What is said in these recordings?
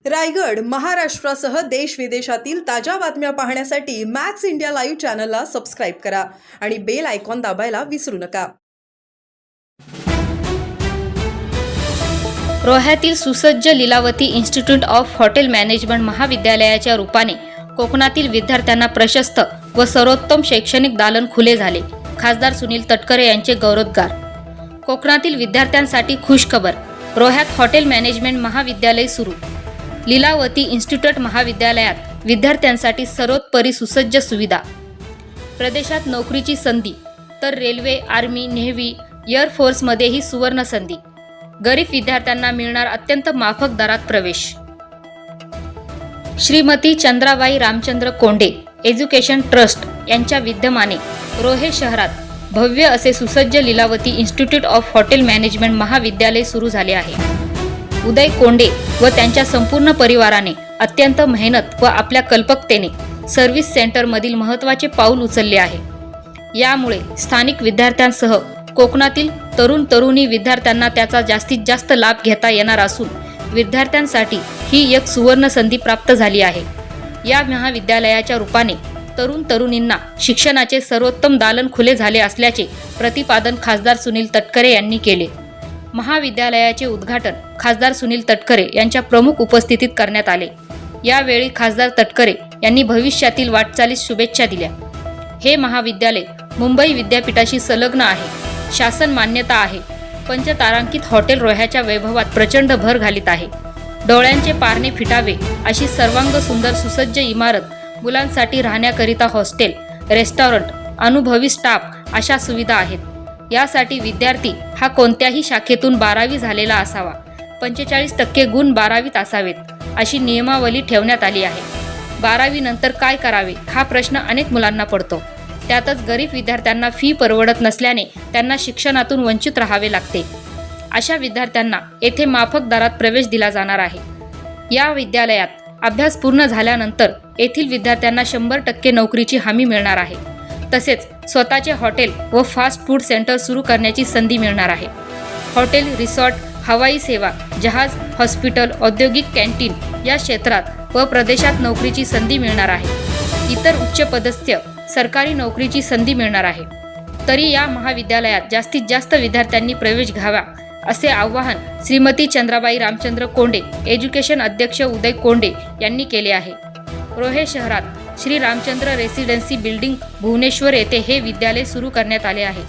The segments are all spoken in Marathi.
रायगड महाराष्ट्रासह देश विदेशातील ताज्या बातम्या पाहण्यासाठी मॅक्स इंडिया लाईव्ह चॅनलला सबस्क्राईब करा आणि बेल आयकॉन दाबायला विसरू नका। रोह्यातील सुसज्ज Lilavati Institute of Hotel Management महाविद्यालयाच्या रूपाने कोकणातील विद्यार्थ्यांना प्रशस्त व सर्वोत्तम शैक्षणिक दालन खुले झाले। खासदार सुनील तटकरे यांचे गौरवोद्गार। कोकणातील विद्यार्थ्यांसाठी खुशखबर, रोह्यात हॉटेल मॅनेजमेंट महाविद्यालय सुरू। लीलावती इन्स्टिट्यूट महाविद्यालयात विद्यार्थ्यांसाठी सर्वोत्परी सुसज्ज सुविधा। प्रदेशात नोकरीची संधी तर रेल्वे, आर्मी, नेव्ही, एअरफोर्समध्येही सुवर्ण संधी। गरीब विद्यार्थ्यांना मिळणार अत्यंत माफक दरात प्रवेश। श्रीमती चंद्राबाई रामचंद्र कोंडे एज्युकेशन ट्रस्ट यांच्या विद्यमाने रोहे शहरात भव्य असे सुसज्ज Lilavati Institute of Hotel Management महाविद्यालय सुरू झाले आहे। उदय कोंडे व त्यांच्या संपूर्ण परिवाराने अत्यंत मेहनत व आपल्या कल्पकतेने सर्व्हिस सेंटरमधील महत्त्वाचे पाऊल उचलले आहे। यामुळे स्थानिक विद्यार्थ्यांसह कोकणातील तरुणी विद्यार्थ्यांना त्याचा जास्तीत जास्त लाभ घेता येणार असून विद्यार्थ्यांसाठी ही एक सुवर्ण संधी प्राप्त झाली आहे। या महाविद्यालयाच्या रूपाने तरुणींना शिक्षणाचे सर्वोत्तम दालन खुले झाले असल्याचे प्रतिपादन खासदार सुनील तटकरे यांनी केले। महाविद्यालयाचे उद्घाटन खासदार सुनील तटकरे यांच्या प्रमुख उपस्थितीत करण्यात आले। यावेळी खासदार तटकरे यांनी भविष्यातील वाटचालीस शुभेच्छा दिल्या। हे महाविद्यालय मुंबई विद्यापीठाशी संलग्न आहे, शासन मान्यता आहे। पंचतारांकित हॉटेल रोह्याच्या वैभवात प्रचंड भर घालीत आहे। डोळ्यांचे पारणे फिटावे अशी सर्वांग सुंदर सुसज्ज इमारत, मुलांसाठी राहण्याकरिता हॉस्टेल, रेस्टॉरंट, अनुभवी स्टाफ अशा सुविधा आहेत। यासाठी विद्यार्थी हा कोणत्याही शाखेतून 12वी झालेला असावा, 45% गुण 12वीत असावेत अशी नियमावली ठेवण्यात आली आहे। 12वी नंतर काय करावे हा प्रश्न अनेक मुलांना पडतो। त्यातच गरीब विद्यार्थ्यांना फी परवडत नसल्याने त्यांना शिक्षणातून वंचित राहावे लागते। अशा विद्यार्थ्यांना येथे माफक दरात प्रवेश दिला जाणार आहे। या विद्यालयात अभ्यास पूर्ण झाल्यानंतर येथील विद्यार्थ्यांना 100% नोकरीची हमी मिळणार आहे। तसेच स्वतःचे हॉटेल व फास्ट फूड सेंटर सुरू करण्याची संधी मिळणार आहे। हॉटेल, रिसॉर्ट, हवाई सेवा, जहाज, हॉस्पिटल, औद्योगिक कॅन्टीन या क्षेत्रात व प्रदेशात नोकरीची संधी मिळणार आहे। इतर उच्च पदस्थ सरकारी नोकरीची संधी मिळणार आहे। तरी या महाविद्यालयात जास्तीत जास्त विद्यार्थ्यांनी प्रवेश घ्यावा असे आवाहन श्रीमती चंद्राबाई रामचंद्र कोंडे एज्युकेशन अध्यक्ष उदय कोंडे यांनी केले आहे। रोहे शहरात श्री रामचंद्र रेसिडेन्सी बिल्डिंग भुवनेश्वर येथे हे विद्यालय सुरू करण्यात आले आहे।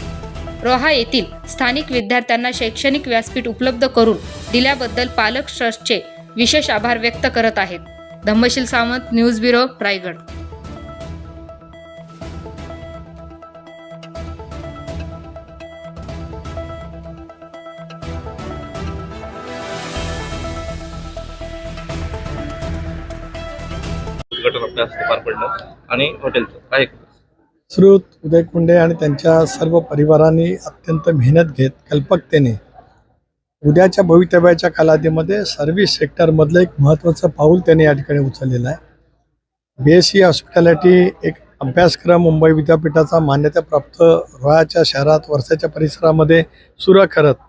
रोहा येथील स्थानिक विद्यार्थ्यांना शैक्षणिक व्यासपीठ उपलब्ध करून दिल्याबद्दल पालक ट्रस्टचे विशेष आभार व्यक्त करत आहेत। Dhammasheel Sawant, news bureau, Raigad. उद्घाटन आपल्या हस्ते पार पडलं आणि हॉटेलचं काय श्रीयुत उदय कोंडे आणि त्यांच्या सर्व परिवारांनी अत्यंत मेहनत घेत कल्पकतेने उद्याच्या भवितव्याच्या कालावधीमध्ये सर्व्हिस सेक्टरमधलं एक महत्त्वाचं पाऊल त्यांनी या ठिकाणी उचललेलं आहे। BSc हॉस्पिटॅलिटी एक अभ्यासक्रम मुंबई विद्यापीठाचा मान्यताप्राप्त रोह्याच्या शहरात वर्षाच्या परिसरामध्ये सुरू करत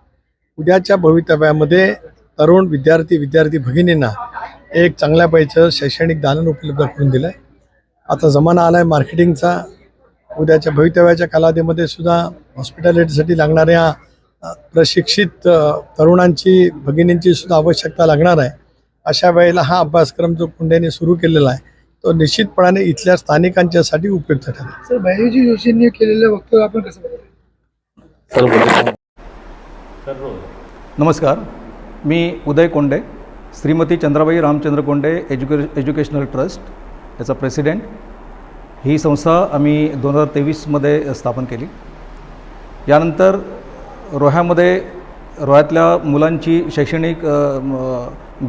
उद्याच्या भवितव्यामध्ये तरुण विद्यार्थी भगिनींना एक चांगल्या पैचं शैक्षणिक दालन उपलब्ध करून दिलं आहे। आता जमाना आला आहे मार्केटिंगचा। उद्याच्या भवितव्याच्या कालावधीमध्ये सुद्धा हॉस्पिटॅलिटीसाठी लागणाऱ्या प्रशिक्षित तरुणांची भगिनींची सुद्धा आवश्यकता लागणार आहे। अशा वेळेला हा अभ्यासक्रम जो कोंडेने सुरू केलेला आहे तो निश्चितपणाने इथल्या स्थानिकांच्यासाठी उपयुक्त ठरेल। सर, भैयाजी जोशींनी केलेलं वक्तव्य आपण कसं बघतो? नमस्कार, मी उदय कोंडे, श्रीमती चंद्राबाई रामचंद्र कोंडे एज्युकेशनल ट्रस्ट याचा प्रेसिडेंट। ही संस्था आम्ही 2023मध्ये स्थापन केली। यानंतर रोह्यातल्या मुलांची शैक्षणिक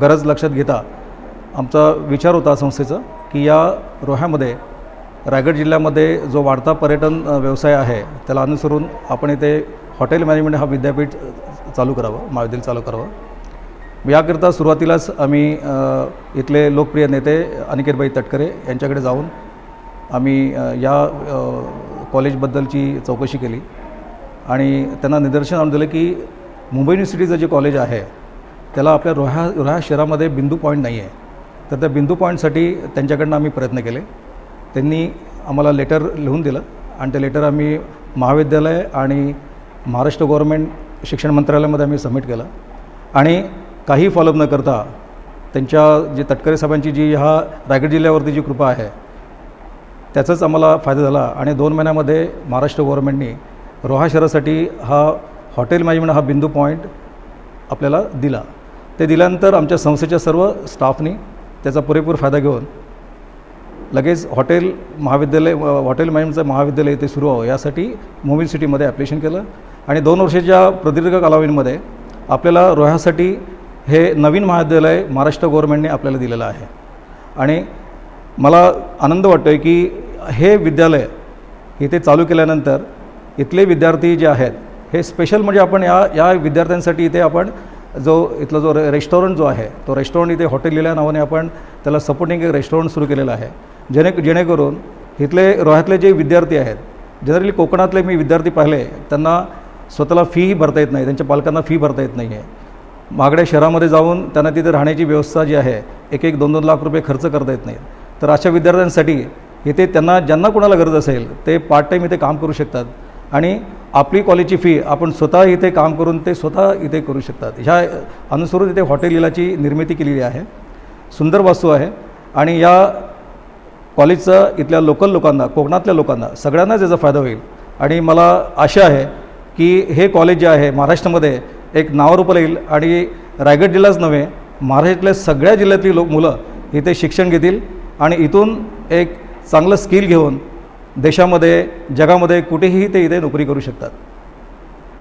गरज लक्षात घेता आमचा विचार होता संस्थेचा की या रोह्यामध्ये रायगड जिल्ह्यामध्ये जो वाढता पर्यटन व्यवसाय आहे त्याला अनुसरून आपण इथे हॉटेल मॅनेजमेंट हा विद्यापीठ चालू करावं, महाविद्यालय चालू करावं। याकरिता सुरुवातीलाच आम्ही इथले लोकप्रिय नेते अनिकेतभाई तटकरे यांच्याकडे जाऊन आम्ही या कॉलेजबद्दलची चौकशी केली आणि त्यांना निदर्शन आणून दिलं की मुंबई युनिव्हर्सिटीचं जे कॉलेज आहे त्याला आपल्या रोह्या शहरामध्ये बिंदू पॉईंट नाही आहे। तर त्या बिंदू पॉईंटसाठी त्यांच्याकडनं आम्ही प्रयत्न केले. त्यांनी आम्हाला लेटर लिहून दिलं आणि ते लेटर आम्ही महाविद्यालय आणि महाराष्ट्र गव्हर्नमेंट शिक्षण मंत्रालयामध्ये आम्ही सबमिट केलं आणि काही फॉलोअप न करता त्यांच्या जे तटकरे साहेबांची जी ह्या रायगड जिल्ह्यावरती जी कृपा आहे त्याचाच आम्हाला फायदा झाला आणि 2 महिन्यामध्ये महाराष्ट्र गव्हर्नमेंटनी रोहा शहरासाठी हा हॉटेल मॅनेजमेंट हा बिंदू पॉईंट आपल्याला दिला. ते दिल्यानंतर आमच्या संस्थेच्या सर्व स्टाफनी त्याचा पुरेपूर फायदा घेऊन लगेच हॉटेल मॅनेजमेंटचं महाविद्यालय इथे सुरू व्हावं यासाठी मोबिल सिटीमध्ये ॲप्लिकेशन केलं आणि 2 वर्षाच्या प्रदीर्घ कालावधीमध्ये आपल्याला रोह्यासाठी हे नवीन महाविद्यालय महाराष्ट्र गव्हर्नमेंटने आपल्याला दिलेलं आहे. आणि मला आनंद वाटतो आहे की हे विद्यालय इथे चालू केल्यानंतर इथले विद्यार्थी जे आहेत हे स्पेशल म्हणजे आपण या विद्यार्थ्यांसाठी इथे आपण इथला जो रेस्टॉरंट जो आहे तो रेस्टॉरंट इथे हॉटेल लिहिल्या नावाने आपण त्याला सपोर्टिंग एक रेस्टॉरंट सुरू केलेलं आहे. जेणेकरून इथले रोह्यातले जे विद्यार्थी आहेत, जनरली कोकणातले मी विद्यार्थी पाहिले त्यांना स्वतःला फीही भरता येत नाही, त्यांच्या पालकांना फी भरता येत नाही आहे. महागड्या शहरामध्ये जाऊन त्यांना तिथे राहण्याची व्यवस्था जी आहे 1-2 लाख रुपये खर्च करता येत नाही. तर अशा विद्यार्थ्यांसाठी इथे ज्यांना कोणाला गरज असेल ते पार्ट टाईम इथे काम करू शकतात आणि आपली कॉलेजची फी आपण स्वतः इथे काम करून ते स्वतः इथे करू शकतात. ह्या अनुसरून इथे हॉटेल लिलाची निर्मिती केलेली आहे. सुंदर वास्तू आहे आणि या कॉलेजचा इथल्या लोकल लोकांना, कोकणातल्या लोकांना सगळ्यांनाच याचा फायदा होईल. आणि मला आशा आहे की हे कॉलेज जे आहे महाराष्ट्रामध्ये एक नावारूपाला येईल आणि रायगड जिल्हाच नव्हे महाराष्ट्रातल्या सगळ्या जिल्ह्यातली मुलं इथे शिक्षण घेतील आणि इथून एक चांगलं स्किल घेऊन देशामध्ये, जगामध्ये कुठेही ते इथे नोकरी करू शकतात.